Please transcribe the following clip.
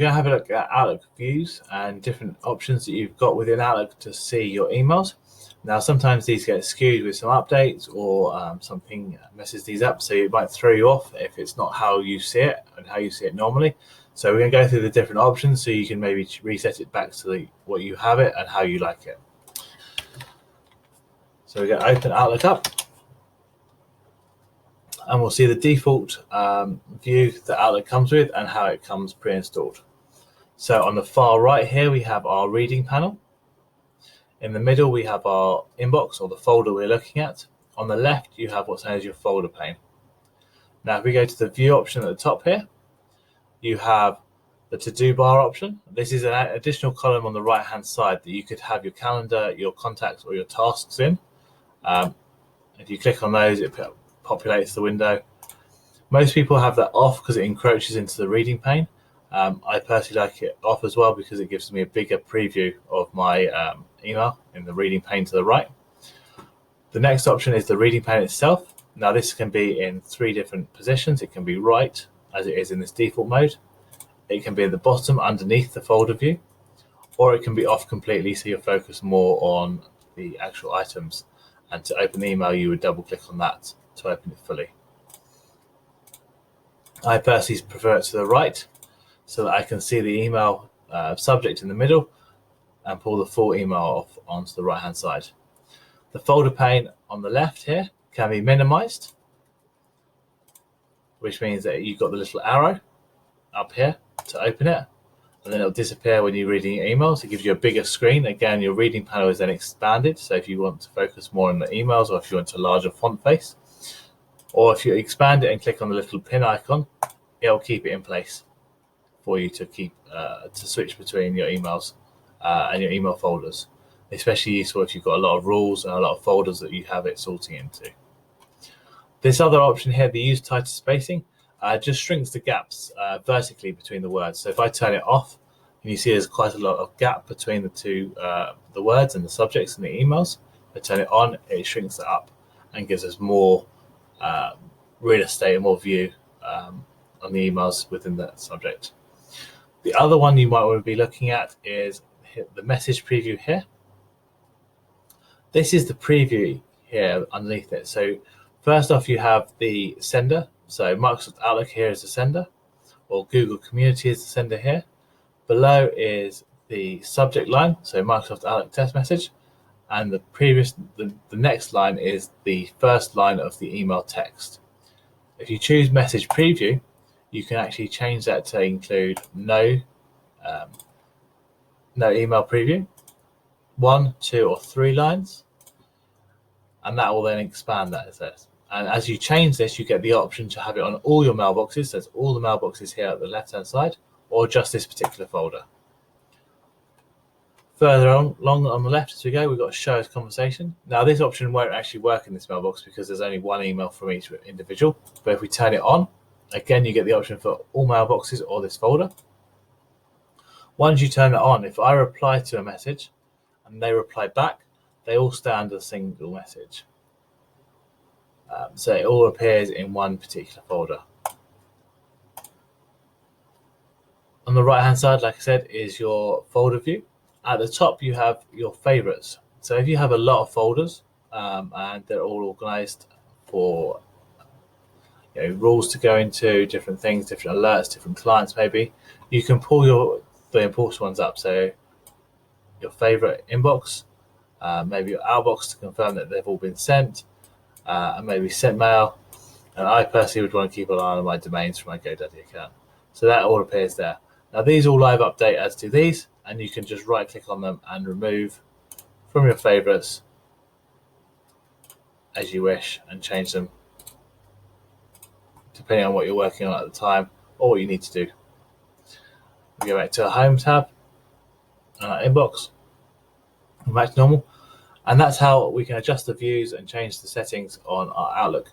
We're going to have a look at Outlook views and different options that you've got within Outlook to see your emails. Now, sometimes these get skewed with some updates or something messes these up, so it might throw you off if it's not how you see it and how you see it normally. So we're going to go through the different options so you can maybe reset it back to what you have it and how you like it. So we're going to open Outlook up, and we'll see the default view that Outlook comes with and how it comes pre-installed. So on the far right here, we have our reading panel. In the middle, we have our inbox, or the folder we're looking at. On the left, you have what's known as your folder pane. Now, if we go to the view option at the top here, you have the to-do bar option. This is an additional column on the right-hand side that you could have your calendar, your contacts, or your tasks in. If you click on those, it populates the window. Most people have that off because it encroaches into the reading pane. I personally like it off as well because it gives me a bigger preview of my email in the reading pane to the right. The next option is the reading pane itself. Now, this can be in 3 different positions. It can be right, as it is in this default mode. It can be at the bottom underneath the folder view, or it can be off completely so you're focused more on the actual items. And to open the email, you would double click on that to open it fully. I personally prefer it to the right so that I can see the email subject in the middle and pull the full email off onto the right hand side. The folder pane on the left here can be minimized, which means that you've got the little arrow up here to open it, and then it'll disappear when you're reading your emails. It gives you a bigger screen. Again, your reading panel is then expanded, so if you want to focus more on the emails, or if you want a larger font face, or if you expand it and click on the little pin icon, it'll keep it in place for you to keep to switch between your emails and your email folders. Especially useful if you've got a lot of rules and a lot of folders that you have it sorting into. This other option here, the use tighter spacing, just shrinks the gaps vertically between the words. So if I turn it off, and you see there's quite a lot of gap between the two, the words and the subjects and the emails. If I turn it on, it shrinks it up and gives us more real estate and more view on the emails within that subject. The other one you might want to be looking at is the message preview here. This is the preview here underneath it. So first off, you have the sender. So Microsoft Outlook here is the sender, or Google Community is the sender here. Below is the subject line, so Microsoft Outlook test message, and the next line is the first line of the email text. If you choose message preview, you can actually change that to include no email preview, 1, 2, or 3 lines, and that will then expand that, it says. And as you change this, you get the option to have it on all your mailboxes. So it's all the mailboxes here at the left-hand side, or just this particular folder. Further along on the left as we go, we've got show as conversation. Now, this option won't actually work in this mailbox because there's only 1 email from each individual. But if we turn it on, again, you get the option for all mailboxes or this folder. Once you turn it on, if I reply to a message and they reply back, they all stay under a single message. So it all appears in one particular folder. On the right hand side, like I said, is your folder view. At the top, you have your favorites. So if you have a lot of folders and they're all organized for rules to go into, different things, different alerts, different clients maybe, you can pull the important ones up. So your favorite inbox, maybe your outbox to confirm that they've all been sent, and maybe sent mail. And I personally would want to keep an eye on my domains for my GoDaddy account. So that all appears there. Now these all live update as do these, and you can just right click on them and remove from your favorites as you wish and change them depending on what you're working on at the time or what you need to do. We go back to our home tab and our inbox, and back to normal. And that's how we can adjust the views and change the settings on our Outlook.